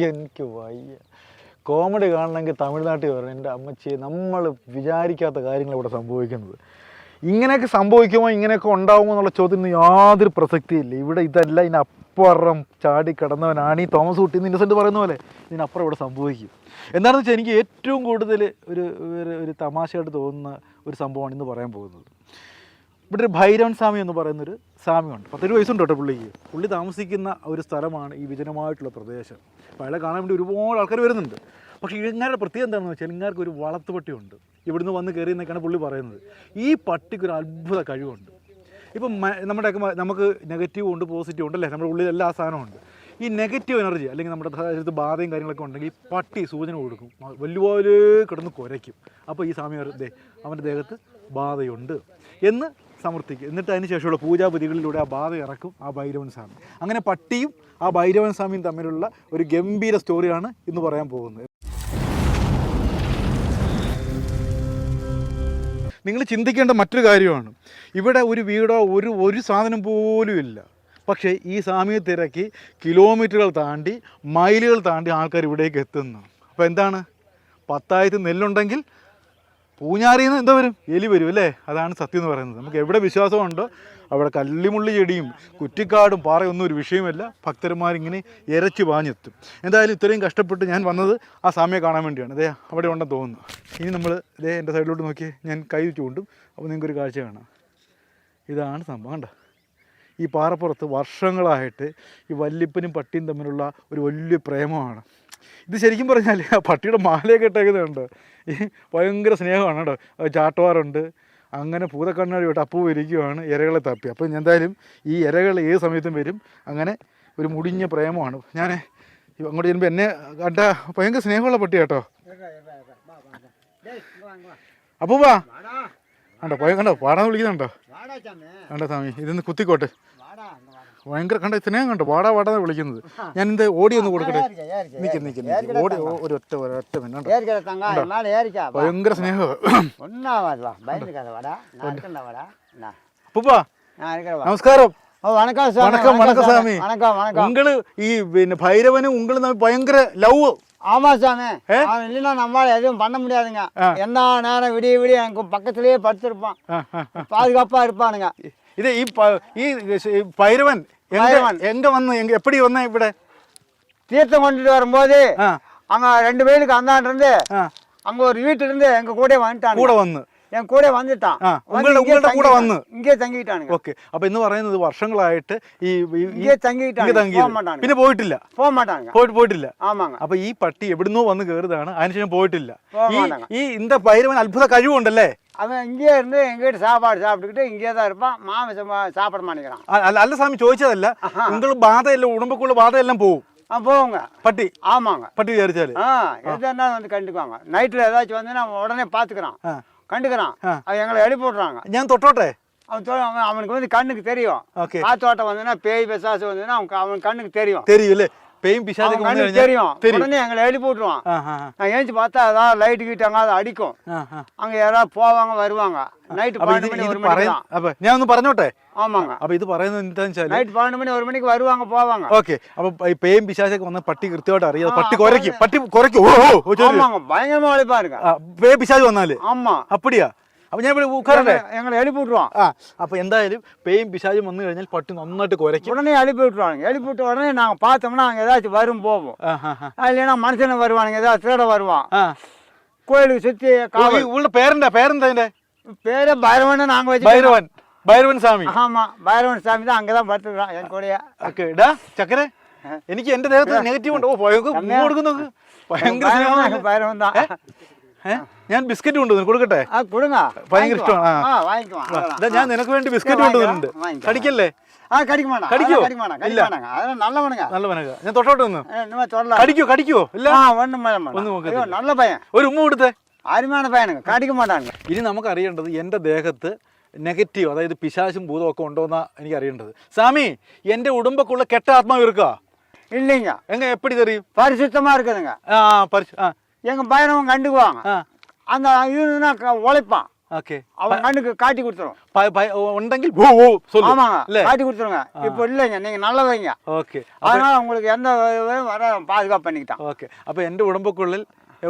എനിക്ക് വയ്യ. കോമഡി കാണണമെങ്കിൽ തമിഴ്നാട്ടിൽ വരണം. എൻ്റെ അമ്മച്ചി, നമ്മൾ വിചാരിക്കാത്ത കാര്യങ്ങൾ ഇവിടെ സംഭവിക്കുന്നത്. ഇങ്ങനെയൊക്കെ സംഭവിക്കുമോ, ഇങ്ങനെയൊക്കെ ഉണ്ടാകുമോ എന്നുള്ള ചോദ്യത്തിന് യാതൊരു പ്രസക്തിയില്ല. ഇവിടെ ഇതല്ല, ഇതിനപ്പുറം ചാടി കിടന്നവനാണ് ഈ തോമസ് കുട്ടി ഇന്നസെൻ്റ് പറയുന്ന പോലെ. ഇതിനപ്പുറം ഇവിടെ സംഭവിക്കും. എന്താണെന്ന് വെച്ചാൽ എനിക്ക് ഏറ്റവും കൂടുതൽ ഒരു തമാശയായിട്ട് തോന്നുന്ന ഒരു സംഭവമാണ് ഇന്ന് പറയാൻ പോകുന്നത്. ഇവിടെ ഒരു ഭൈരവൻ സ്വാമി എന്ന് പറയുന്നൊരു സ്വാമിയുണ്ട്. 10 വയസ്സുണ്ട് കേട്ടോ പുള്ളിക്ക്. പുള്ളി താമസിക്കുന്ന ഒരു സ്ഥലമാണ് ഈ വിജനമായിട്ടുള്ള പ്രദേശം. അപ്പോൾ അയാളെ കാണാൻ വേണ്ടി ഒരുപാട് ആൾക്കാർ വരുന്നുണ്ട്. പക്ഷേ ഇങ്ങാരുടെ പ്രത്യേകം എന്താണെന്ന് വെച്ചാൽ ഇങ്ങാർക്ക് ഒരു വളർത്തുപട്ടിയുണ്ട്. ഇവിടുന്ന് വന്ന് കയറി എന്നൊക്കെയാണ് പുള്ളി പറയുന്നത്. ഈ പട്ടിക്കൊരു അത്ഭുത കഴിവുണ്ട്. ഇപ്പം നമ്മുടെയൊക്കെ നമുക്ക് നെഗറ്റീവ് ഉണ്ട്, പോസിറ്റീവ് ഉണ്ടല്ലേ, നമ്മുടെ ഉള്ളിൽ എല്ലാ സാധനമുണ്ട്. ഈ നെഗറ്റീവ് എനർജി അല്ലെങ്കിൽ നമ്മുടെ ശരീരത്തിൽ ബാധയും കാര്യങ്ങളൊക്കെ ഉണ്ടെങ്കിൽ ഈ പട്ടി സൂചന കൊടുക്കും, വലിയ കിടന്ന് കുരയ്ക്കും. അപ്പോൾ ഈ സ്വാമി അവൻ്റെ ദേഹത്ത് ബാധയുണ്ട് എന്ന് സമർത്ഥിക്കും. എന്നിട്ട് അതിന് ശേഷമുള്ള പൂജാപതികളിലൂടെ ആ ബാധ ഇറക്കും ആ ഭൈരവൻ സ്വാമി. അങ്ങനെ പട്ടിയും ആ ഭൈരവൻ സ്വാമിയും തമ്മിലുള്ള ഒരു ഗംഭീര സ്റ്റോറിയാണ് ഇന്ന് പറയാൻ പോകുന്നത്. നിങ്ങൾ ചിന്തിക്കേണ്ട മറ്റൊരു കാര്യമാണ്, ഇവിടെ ഒരു വീടോ ഒരു സാധനം പോലും ഇല്ല. പക്ഷേ ഈ സ്വാമിയെ തിരക്കി കിലോമീറ്ററുകൾ താണ്ടി മൈലുകൾ താണ്ടി ആൾക്കാർ ഇവിടേക്ക് എത്തുന്നു. അപ്പോൾ എന്താണ്, 10,000 നെല്ലുണ്ടെങ്കിൽ പൂഞ്ഞാറിയിൽ നിന്ന് എന്താ വരും, എലി വരും അല്ലേ? അതാണ് സത്യം എന്ന് പറയുന്നത്. നമുക്ക് എവിടെ വിശ്വാസമുണ്ടോ അവിടെ കള്ളിമുള്ളി ചെടിയും കുറ്റിക്കാടും പാറയൊന്നും ഒരു വിഷയമല്ല. ഭക്തന്മാരിങ്ങനെ ഇരച്ചു പാഞ്ഞെത്തും. എന്തായാലും ഇത്രയും കഷ്ടപ്പെട്ട് ഞാൻ വന്നത് ആ സ്വാമിയെ കാണാൻ വേണ്ടിയാണ്. അതേ അവിടെ ഉണ്ടെന്ന് തോന്നുന്നു. ഇനി നമ്മൾ എൻ്റെ സൈഡിലോട്ട് നോക്കിയേ, ഞാൻ കൈ ചൂണ്ടും. അപ്പോൾ നിങ്ങൾക്കൊരു കാഴ്ച കാണാം. ഇതാണ് സംഭവം. കണ്ടോ, ഈ പാറപ്പുറത്ത് വർഷങ്ങളായിട്ട് ഈ വല്യപ്പനും പട്ടിയും തമ്മിലുള്ള ഒരു വലിയ പ്രേമമാണ്. ഇത് ശരിക്കും പറഞ്ഞാൽ ആ പട്ടിയുടെ മാലയൊക്കെ ഇട്ടേക്കുന്നുണ്ട്. ഈ ഭയങ്കര സ്നേഹമാണ് കേട്ടോ. ചാട്ടുവാറുണ്ട്. അങ്ങനെ ഭൂതക്കണ്ണാടി വിട്ട് അപ്പൂ ഇരിക്കുവാണ് ഇരകളെ തപ്പി. അപ്പം എന്തായാലും ഈ ഇരകൾ ഏത് സമയത്തും വരും. അങ്ങനെ ഒരു മുടിഞ്ഞ പ്രേമമാണ്. ഞാൻ അങ്ങോട്ട് ചെല്ലുമ്പോൾ എന്നെ കണ്ട ഭയങ്കര സ്നേഹമുള്ള പട്ടി കേട്ടോ. അപ്പൂപ്പാ കണ്ടോ, കണ്ടോ പാടാന്ന് വിളിക്കുന്നുണ്ടോ? കണ്ടോ സ്വാമി, ഇതൊന്ന് കുത്തിക്കോട്ടെ. ഭയങ്കര കണ്ട സ്നേഹം കണ്ടോ, വാടാന്ന് വിളിക്കുന്നത്. ഞാൻ എന്താ ഓടി ഒന്ന് കൊടുക്കട്ടെ. നിൽക്കും ഓടി ഒരൊറ്റ മിനിറ്റ്. ഭയങ്കര സ്നേഹം. അപ്പൂപ്പാ നമസ്കാരം. വണക്കം സ്വാമി. ഉങ്ങള് ഈ പിന്നെ ഭൈരവനും ഉങ്ങളും തമ്മിൽ ഭയങ്കര ലവ്. ஆமா சாமி, இல்லைன்னா நம்மளால எதுவும் பண்ண முடியாதுங்க. என்ன நேரம் விடிய எனக்கு பக்கத்திலேயே படுத்திருப்பான், பாதுகாப்பா இருப்பானுங்க. இது ഈ ഭൈരവൻ எங்க வந்து எப்படி வந்தேன் ഇവിടെ தீர்த்தம் கொண்டுட்டு வரும்போது அங்க 2 மைலுக்கு அந்தாண்டு இருந்து அங்க ஒரு வீட்டுல இருந்து எங்க கூட வந்துட்டான். கூட வந்து என் கூட வந்துட்டான். ഉങ്ങളുടെ കൂടെ വന്ന് ഇங்கே തങ്ങിയിട്ടാണ്. ഓക്കെ. അപ്പൊ എന്ന് പറയുന്നത് വർഷങ്ങളായിട്ട് ഇங்கே തങ്ങിയിട്ടാണ്. പിന്നെ പോയിട്ടില്ല. പോയിട്ടില്ല. ആമാங்க. അപ്പൊ ഈ പട്ടി എവിടുന്നോ വന്ന് കയറിയതാണ്, അതിനുശേഷം പോയിട്ടില്ല. ഈ இந்த ഭൈരവൻ അത്ഭുത കഴിവുണ്ടല്ലേ? அவன் இங்கே இருந்து எங்கிட்ட சாப்பாடு சாப்பிட்டுக்கிட்டு இங்கே தான் இருப்பான். மாமிசம் சாப்பிட மாட்டேங்கிறான். അല്ല സ്വാമി, ചോദിച്ചതല്ല. നിങ്ങൾ ബാധയെല്ലാം ഉടമ്പക്കുള്ള ബാധയെല്ലാം പോവും. போவோங்க பட்டி. ஆமாங்க. பட்டி விசாரிச்சாரு. எது இருந்தாலும் வந்து கண்டுக்குவாங்க. நைட்டில் ஏதாச்சும் வந்து நம்ம உடனே பார்த்துக்கிறான், கண்டுக்கிறான். அவன் எங்களை எழுப்பி விட்றாங்க. ഞാൻ തൊട്ടോട്ടെ? அவனுக்கு வந்து கண்ணுக்கு தெரியும். காத்தோட்டம் வந்துன்னா பேய் பிசாசு வந்துன்னா அவன் கண்ணுக்கு தெரியும். தெரியும்ல, பேயும் பிசாசுக்கு கண்ணுக்கு தெரியும். உடனே எங்களை எழுப்பி விட்டுருவான். நான் ஏஞ்சி பார்த்தா ஏதாவது லைட்டு கிட்ட அங்கே அடிக்கும். அங்கே யாராவது போவாங்க வருவாங்க. நைட்டு 12 மணி 1 மணி தான். അപ്പൊ ഞാൻ ഒന്ന് പറഞ്ഞോട്ടെ? ஆமாங்க. അപ്പൊ ഇത് പറയുന്നത് എന്താണെന്ന് വെച്ചാൽ നൈറ്റ് 12 മണി 1 മണിക്ക് വരുവാங்க പോവാங்க. ഓക്കെ. അപ്പൊ ഈ പേയും പിശാചൊക്കെ വന്ന പട്ടി കൃത്യമായിട്ട് അറിയാം. പട്ടി കുരയ്ക്കും. ஆமாங்க, பயங்கரமா வளைப்பா இருக்கு. പേയും പിശാച് വന്നാല്. ஆமா അപ്പടിയാ. അപ്പൊ ഞാൻ ഉക്കാറട്ടെ? ഞങ്ങൾ എഴുപ്പി വിട്ടുവാൻ. അപ്പൊ എന്തായാലും പേയും പിശാചും വന്നു കഴിഞ്ഞാൽ പട്ടി നന്നായിട്ട് കുരയ്ക്കും. உடனே எழுப்பி விட்டுருவாங்க. எழுப்பி விட்ட உடனே நாங்க பார்த்தோம்னா அங்க ஏதாச்சும் வரும் போவோம். இல்லைன்னா மனுஷனை வருவானுங்க, ஏதாவது திருட வருவான். கோயிலுக்கு சுத்தி உங்களோட பேரெന്താ അതിന്റെ பேரு பைரவன். நாங்க வச்சு ഭൈരവൻ സ്വാമി. ஆமா, பைரவன் சாமி தான் அங்கதான் படுத்துக்கிறான் என் கூடயே. ചക്കരെ, എനിക്ക് എന്റെ ദേഹത്ത് നെഗറ്റീവ് ഉണ്ട്. பைரவன் தான். ഞാൻ ബിസ്ക്കറ്റ് കൊണ്ടുവന്നു, കൊടുക്കട്ടെ? കൊടുങ്ങ, ഭയങ്കര ഇഷ്ടമാണ്. ഞാൻ നിനക്ക് വേണ്ടി ബിസ്ക്കറ്റ് കൊണ്ടുവന്നിട്ടുണ്ട്. കടിക്കല്ലേ? കടിക്കോ? നല്ലവനക. ഞാൻ തൊട്ടോട്ട് വന്നു. കടിക്കോ? ഇല്ല, നല്ല പയ്യൻ. ഒരു ഉമ്മ കൊടുത്തേ. അരുமையான பையனுங்க, கடிக்க மாட்டாங்க. ഇനി നമുക്ക് അറിയേണ്ടത് എൻ്റെ ദേഹത്ത് നെഗറ്റീവ്, അതായത് പിശാചും ഭൂതവും ഒക്കെ ഉണ്ടോന്നാ എനിക്ക് അറിയേണ്ടത്. സ്വാമി, എൻ്റെ ഉടമ്പക്കുള്ള കെട്ട ആത്മാവ് இருக்கா? இல்லைங்க. எங்க எப்படி தெரியும்? பரிசுத்தமா இருக்குதுங்க. எங்க பையனவங்க கண்டுக்குவாங்க. அந்த இவனுன்னா உழைப்பான், ஓகே அவன் கண்ணுக்கு காட்டி கொடுத்துரும். உണ്ടെങ്കിൽ சொல்லு. ஆமாங்க, இல்ல காட்டி கொடுத்துருங்க. இப்போ இல்லைங்க, நீங்க நல்லவங்க, ஓகே. அதனால உங்களுக்கு எந்த வர பாதுகாப்பு பண்ணிக்கிட்டான். ഓക്കെ. അപ്പോൾ എൻ്റെ ഉടമ്പക്കുള്ളിൽ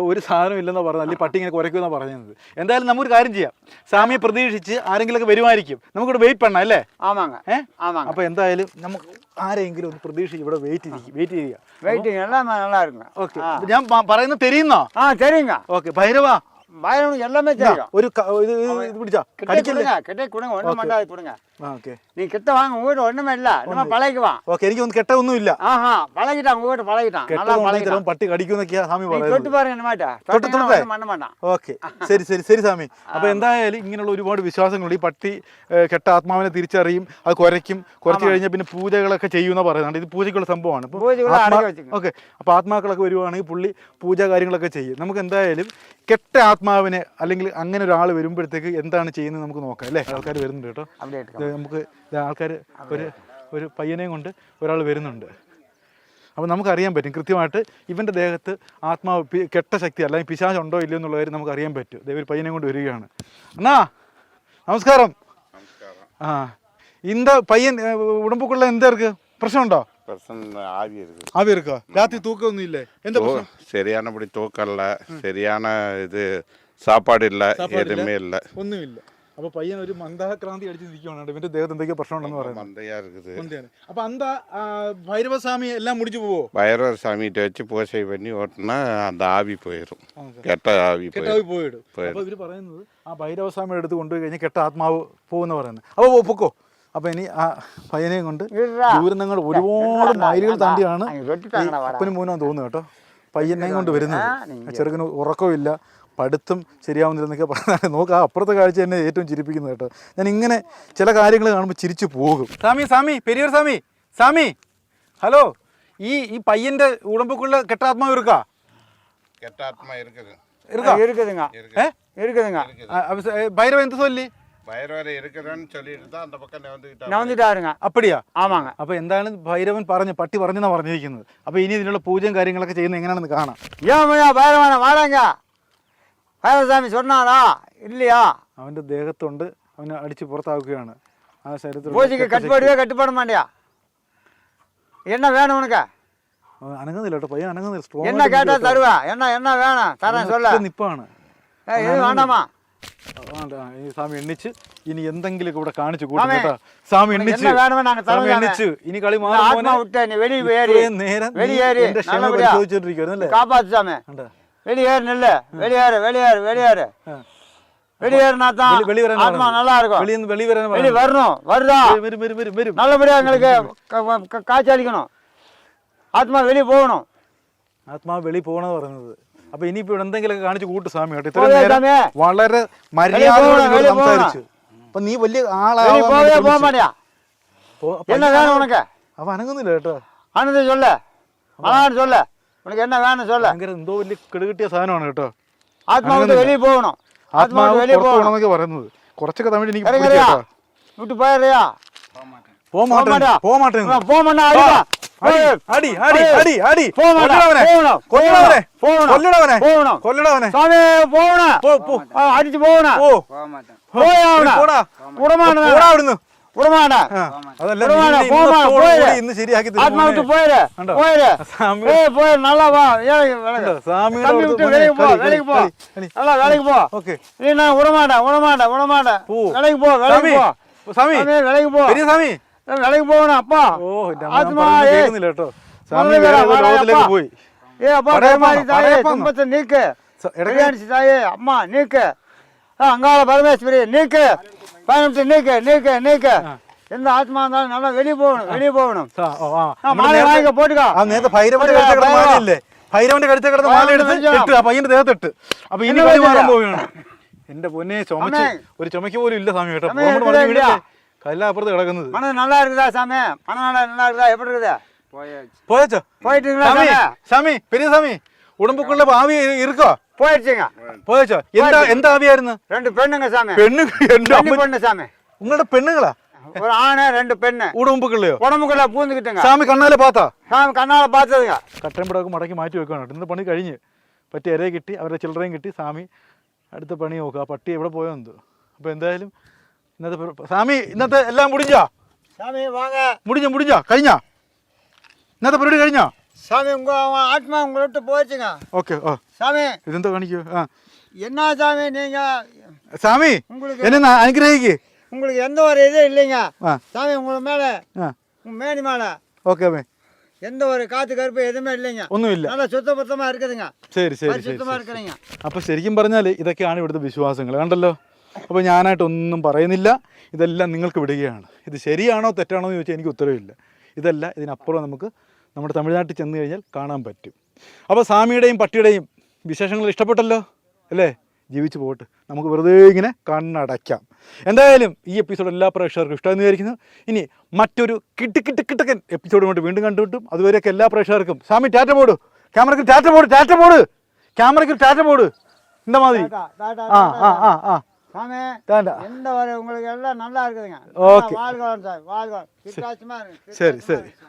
ഒരു സാധനം ഇല്ലെന്ന് പറഞ്ഞാൽ അല്ലെങ്കിൽ പട്ടി ഇങ്ങനെ കുറയ്ക്കുമെന്നാണ് പറഞ്ഞത്. എന്തായാലും നമുക്കൊരു കാര്യം ചെയ്യാം, സാമിയെ പ്രതീക്ഷിച്ച് ആരെങ്കിലുമൊക്കെ വരുമായിരിക്കും, നമുക്കിവിടെ വെയിറ്റ് പണ്ണാം അല്ലേ? ஆமாங்க ஆமாங்க. അപ്പോൾ എന്തായാലും നമുക്ക് ആരെങ്കിലും ഒന്ന് പ്രതീക്ഷിച്ച് ഇവിടെ വെയിറ്റ് ചെയ്യുക. வெயிட்டிங் எல்லாம் நல்லா இருக்குங்க. ഓക്കെ. ഞാൻ പറയുന്നത് தெரியுന്നോ? தெரியுங்க. ഓക്കെ. ഭൈരവ பயனுக்கு எல்லாமே தெரியும். ഒരു ഇത് പിടിച്ചാ കടിക്കില്ല. கிட்டே கொடுங்க, ஒன்றும் பண்ணாது கொடுங்க. ഓക്കെ. நீ கிட்ட வாங்க, உங்க வீட்டு ஒண்ணுமே இல்ல, நம்ம பழகிக்குவான். ഓക്കെ. എനിക്കൊന്നും കെട്ടൊന്നുമില്ല. பழகிட்டான், உங்க வீட்டு പഴകിട്ടാൻ. நல்லா പഴകിട്ടാൻ. പട്ടി കടിക്കുന്നൊക്കെയാ സ്വാമി പറയുന്നത്. തൊട്ട് പാരുங்க എന്നമാറ്റാ. തൊട്ട് മണ്ണ മാട്ടാ. ഓക്കെ. ശരി സ്വാമി. അപ്പോൾ എന്തായാലും ഇങ്ങനെയുള്ള ഒരുപാട് വിശ്വാസങ്ങളുണ്ട്. ഈ പട്ടി കെട്ട ആത്മാവിനെ തിരിച്ചറിയും, അത് കുരയ്ക്കും, കുറച്ച് കഴിഞ്ഞാൽ പിന്നെ പൂജകളൊക്കെ ചെയ്യുമെന്ന് പറയുന്നുണ്ട്. ഇത് പൂജയ്ക്കുള്ള സംഭവമാണ്. ഓക്കെ. അപ്പോൾ ആത്മാക്കളൊക്കെ വരുവാണെങ്കിൽ പുള്ളി പൂജ കാര്യങ്ങളൊക്കെ ചെയ്യും. നമുക്ക് എന്തായാലും കെട്ട ആത്മാവിനെ അല്ലെങ്കിൽ അങ്ങനെ ഒരാൾ വരുമ്പോഴത്തേക്ക് എന്താണ് ചെയ്യുന്നത് നമുക്ക് നോക്കാം അല്ലേ? ആൾക്കാർ വരുന്നുണ്ട് കേട്ടോ. നമുക്ക് ആൾക്കാർ ഒരു പയ്യനെയും കൊണ്ട് ഒരാൾ വരുന്നുണ്ട്. അപ്പോൾ നമുക്കറിയാൻ പറ്റും കൃത്യമായിട്ട് ഇവൻ്റെ ദേഹത്ത് ആത്മാവ് കെട്ട ശക്തി അല്ലെങ്കിൽ പിശാച് ഉണ്ടോ ഇല്ലയോ എന്നുള്ള കാര്യം നമുക്കറിയാൻ പറ്റും. ദൈവം ഒരു പയ്യനെ കൊണ്ട് വരികയാണ്. അണ്ണാ നമസ്കാരം. ആ இந்த பையன் உடம்புக்குள்ள எந்த இருக்கு பிரச்சனை உண்டோ? ஆவி இருக்கு. ஆவி இருக்கா? ராத்திரி தூக்கம் ஒன்றும் இல்லை? எந்த பிரச்சனை? சரியானபடி தூக்கம் இல்லை, சரியான இது சாப்பாடு இல்லை, எதுவுமே இல்லை, ഒന്നും ഇല്ല. അപ്പോൾ പയ്യൻ ഒരു മന്ദാക്രാന്തി അടിച്ച് നിൽക്കുകയാണ്. ഇവൻ്റെ ദേഹത്ത് എന്തൊക്കെയോ പ്രശ്നമുണ്ടെന്ന് പറയുന്നത്. மந்தையா இருக்குது. അപ്പോൾ அந்த ഭൈരവസ്വാമി എല്ലാം முடிஞ்சு പോവോ? பைரவர் சாமிகிட்ட வச்சு பூஜை பண்ணி ஓட்டினா அந்த ஆவி போயிடும், கெட்ட ஆவி പോയിടും. അപ്പോൾ ഇവർ പറയുന്നത് ആ ഭൈരവസ്വാമിയുടെ അടുത്ത് കൊണ്ടുപോയി കഴിഞ്ഞാൽ കെട്ട ആത്മാവ് പോകുമെന്ന് പറയുന്നത്. അപ്പോൾ പൊക്കോ. അപ്പോൾ ഇനി ആ പയ്യനെയും കൊണ്ട് ദൂരങ്ങൾ ഒരുപാട് മൈലുകൾ താണ്ടിയാണ് അപ്പനും മോനും തോന്നുന്നു കേട്ടോ പയ്യനെയും കൊണ്ട് വരുന്നത്. ചെറുക്കന് ഉറക്കമില്ല, പഠിത്തം ശരിയാവുന്നില്ലെന്നൊക്കെ പറഞ്ഞാൽ നോക്കുക. ആ അപ്പുറത്തെ കാഴ്ച എന്നെ ഏറ്റവും ചിരിപ്പിക്കുന്നത് കേട്ടോ. ഞാൻ ഇങ്ങനെ ചില കാര്യങ്ങൾ കാണുമ്പോൾ ചിരിച്ചു പോകും. സാമി പെരിയർ സാമി ഹലോ. ഈ പയ്യന്റെ ഉടമ്പക്കുള്ള കെട്ടാത്മാവ് ഇരിക്കാ? கெட்டாத்மா இருக்குது. இருக்குதுங்க. இருக்குதுங்க. ഭൈരവ എന്ത് சொல்லி? பைரவர் இருக்குதுன்னு சொல்லிட்டு தான் அந்த பக்கம் നവന്നിട്ടാരുங்க. അപ്പടിയാ? ആമാങ്ങ. അപ്പോൾ എന്താണ് ഭൈരവൻ പറഞ്ഞു, പട്ടി പറഞ്ഞെന്നാണ് പറഞ്ഞിരിക്കുന്നത്. അപ്പോൾ ഇനി ഇതിനുള്ള പൂജയും കാര്യങ്ങളൊക്കെ ചെയ്യുന്നത് എങ്ങനെയാണെന്ന് കാണാം. ഭൈരവന വാടാങ്ക, ഭൈരവസ്വാമി சொன்னாரா இல்லையா? അവൻ്റെ ദേഹത്തുണ്ട്, അവനെ അടിച്ച് പുറത്താക്കുകയാണ്. ആ ശരീരത്തിൽ பூஜைக்கு கட்டுப்பாடுவே கட்டுப்பாட மாட்டியா? என்ன வேணும் உனக்கு? അനങ്ങുന്നില്ല കേട്ടോ പയ്യൻ, അനങ്ങുന്നില്ല. என்ன கேட்டா தருவா? என்ன வேணும் தரேன் சொல்ல. നിപ്പാണ്. இது வேண்டாமா? ഈ സ്വാമി എണ്ണിച്ച് ഇനി എന്തെങ്കിലും ഇവിടെ കാണിച്ചു കൂട്ടും കേട്ടോ. സ്വാമി എണ്ണിച്ച് ഇനി കളി മാറും. നേരം എന്റെ ക്ഷമ പരിശോധിച്ചോണ്ടിരിക്കുന്നു അല്ലേ? காப்பாத்துசாமி. வெளியேறு நெல்லு, வெளியேறு வெளியேறு வெளியேறு வெளியேறினா தான் ஆத்மா நல்லா இருக்கும். வெளியே வரணும். வருதா? நல்லபடியா எங்களுக்கு காட்சி அளிக்கணும். ആത്മാ വെളി പോകണം. ആത്മാവ് വെളി പോകണമെന്ന് പറയുന്നത്. അപ്പൊ ഇനിയിപ്പോ ഇവിടെ എന്തെങ്കിലുമൊക്കെ കാണിച്ചു കൂട്ട് സ്വാമി കേട്ടോ. ഇത്രയും നേരം വളരെ മര്യാദയോടെ സംസാരിച്ചു. അപ്പൊ നീ വലിയ ആളാവാൻ என்ன வேணும் உனக்கு? അവ അനങ്ങുന്നില്ല കേട്ടോ. ആനന്ദ சொல்ல, അതാണ് சொல்ல, உனக்கு என்ன வேணும் சொல்ல. ഭയങ്കര എന്തോ വലിയ കിടുകിട്ടിയ സാധനമാണ് കേട്ടോ. ആത്മാവ് വെളി പോകണം. ആത്മാവ് പുറത്തു പോകണമെന്നൊക്കെ പറയുന്നത്. കുറച്ചൊക്കെ തമിഴ് എനിക്ക് വിട്ടു പോയാ പോമാട്ടേ. അടി അടി അടി അടി അടിച്ചു പോകണ ഇന്ന് ശരിയാക്കി ആത്മാവിട്ട് പോയേ പോയ നല്ല വേലക്ക് പോ. നീ വിടമാട്ട വേലക്ക് പോ. വേലക്ക് പോ. வேலைக்கு போகணும். அப்பா ஆத்மா போய் ஏ அப்பா தாயே துன்பத்தை நீக்கு, தாயே அம்மா நீக்கு, அங்காள பரமேஸ்வரி நீக்கு, பயணத்தை நீக்கு நீக்கு நீக்கு. எந்த ஆத்மா இருந்தாலும் நல்லா வெளியே போகணும். മാല വാങ്ങിക്ക പോട്ടുക. ഭൈരവന്റെ കഴുത്ത കിടന്ന് മാല എടുത്ത് ആ പയ്യന്റെ ദേഹത്തിട്ട്. അപ്പൊ ഇനി കളി മാറാൻ പോവുകയാണ്. എന്റെ പൊന്നെ ചുമച്ച് ഒരു ചുമക്ക് പോലും ഇല്ല സ്വാമി കേട്ടോ. കല്ലാപ്പുറത്ത് കിടക്കുന്നത്. மனம் நல்லா இருக்குதா சாமி? மனம் நல்லா இருக்குதா? எப்படி இருக்குது? போயாச்சோ? போயிட்டுங்களா சாமி? பெரிய சாமி உடம்புக்குள்ள ஆவி இருக்கோ? போயிடுச்சுங்க. போயாச்சோ? எந்த ஆவியாയിരുന്നു? 2 பெண்ணுங்க சாமி. பெண்ணு சாமி. உங்களோட பெண்ணுங்களா? ஒரு ஆணு 2 பெண்ணு. ഉടമ്പുക്കുള്ളയോ പൂந்துക്കിട്ടുங்க. സാമി കണ്ണാലെ പാത്താ? സാമി കണ്ണാലെ പാത്തതുங்க. കട്ടമ്പടൊക്കെ മടക്കി മാറ്റി വെക്കണം. ഇന്ന് പണി കഴിഞ്ഞ് പറ്റി ഇരയെ കിട്ടി, അവരുടെ ചില്ലറയും കിട്ടി. സ്വാമി അടുത്ത പണി നോക്കുക. പട്ടി എവിടെ പോയോ എന്തോ. അപ്പോൾ എന്തായാലും സാമി ഇന്നത്തെ എല്ലാം മുടിഞ്ഞോ? சாமி வாங்க. முடிஞ்சா കഴിഞ്ഞാ? ഇന്നത്തെ പരിപാടി കഴിഞ്ഞാ? சாமி உங்க ஆத்மா உங்களை விட்டு போச்சுங்க. ഓക്കെ. ഓ சாமி ഇതെന്താ കാണിക്കോ? ആ என்ன சாமி நீங்க சாமி உங்களுக்கு என்ன അനുഗ്രഹിക്ക്. உங்களுக்கு எந்த ஒரு இதுவும் இல்லைங்க. ஆ. சாமி உங்களை மேல உங்க மேனி மேல ഓക്കെ അമ്മേ. எந்த ஒரு காத்து கருப்பு எதுவுமே இல்லைங்க. ഒന്നുമില്ല. நல்லா சுத்தபத்தமா இருக்குதுங்க. ശരി ശരി ശരി சுத்தமா இருக்கிறீங்க. അപ്പോൾ ശരിക്കും പറഞ്ഞാൽ ഇതൊക്കെയാണ് ഇവിടുത്തെ വിശ്വാസങ്ങൾ കണ്ടല്ലോ. അപ്പോൾ ഞാനായിട്ടൊന്നും പറയുന്നില്ല, ഇതെല്ലാം നിങ്ങൾക്ക് വിടുകയാണ്. ഇത് ശരിയാണോ തെറ്റാണോ എന്ന് ചോദിച്ചാൽ എനിക്ക് ഉത്തരവില്ല. ഇതല്ല, ഇതിനപ്പുറം നമുക്ക് നമ്മുടെ തമിഴ്നാട്ടിൽ ചെന്ന് കഴിഞ്ഞാൽ കാണാൻ പറ്റും. അപ്പോൾ സ്വാമിയുടെയും പട്ടിയുടെയും വിശേഷങ്ങൾ ഇഷ്ടപ്പെട്ടല്ലോ അല്ലേ? ജീവിച്ചു പോട്ട്, നമുക്ക് വെറുതെ ഇങ്ങനെ കണ്ണടയ്ക്കാം. എന്തായാലും ഈ എപ്പിസോഡ് എല്ലാ പ്രേക്ഷകർക്കും ഇഷ്ടമെന്ന് വിചാരിക്കുന്നു. ഇനി മറ്റൊരു കിട്ടക്കൻ എപ്പിസോഡുമായിട്ട് വീണ്ടും കണ്ടുകിട്ടും. അതുവരെയൊക്കെ എല്ലാ പ്രേക്ഷകർക്കും സ്വാമി ടാറ്റ പോട്, ക്യാമറയ്ക്ക് ടാറ്റ പോട്, ക്യാമറയ്ക്ക് ടാറ്റ പോട്. இந்த மாதிரி சாமி டாடா. எந்த ஒரு உங்களுக்கு எல்லாம் நல்லா இருக்குதுங்க. ஓகே. வாழ்க வளம் சார், வாழ்க வளம். சித்தாச்சமா இருக்கு. சரி சரி.